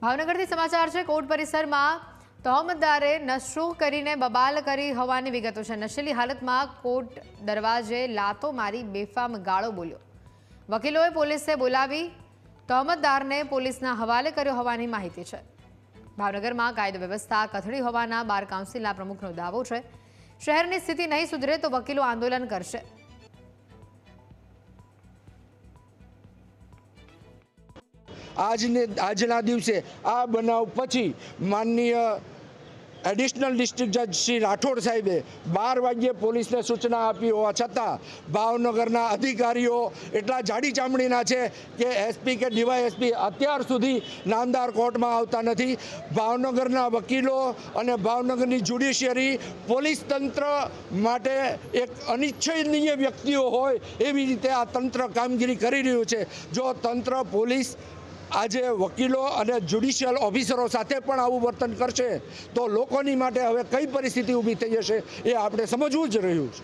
ભાવનગરથી સમાચાર છે। કોર્ટ પરિસરમાં તહોમતદારે નશો કરીને બબાલ કરી હોવાની વિગતો છે। નશેલી હાલતમાં કોર્ટ દરવાજે લાતો મારી બેફામ ગાળો બોલ્યો। વકીલોએ પોલીસે બોલાવી તહોમતદારને પોલીસના હવાલે કર્યો હોવાની માહિતી છે। ભાવનગરમાં કાયદો વ્યવસ્થા કથળી હોવાના બાર કાઉન્સિલના પ્રમુખનો દાવો છે। શહેરની સ્થિતિ નહીં સુધરે તો વકીલો આંદોલન કરશે। આજના દિવસે આ બનાવ પછી માનનીય એડિશનલ ડિસ્ટ્રિક્ટ જજ શ્રી રાઠોડ સાહેબે 12 વાગ્યે પોલીસને સૂચના આપી હોવા છતાં ભાવનગરના અધિકારીઓ એટલા જાડી ચામડીના છે કે એસપી કે ડીવાયએસપી અત્યાર સુધી નામદાર કોર્ટમાં આવતા નથી। ભાવનગરના વકીલો અને ભાવનગરની જ્યુડિશિયરી પોલીસ તંત્ર માટે એક અનિચ્છનીય વ્યક્તિઓ હોય એવી રીતે આ તંત્ર કામગીરી કરી રહ્યું છે। જો તંત્ર પોલીસ આજે વકીલો અને જ્યુડિશિયલ ઓફિસરો સાથે પણ આવું વર્તન કરશે તો લોકોની માટે હવે કઈ પરિસ્થિતિ ઊભી થઈ જશે એ આપણે સમજવું જ રહ્યું છે।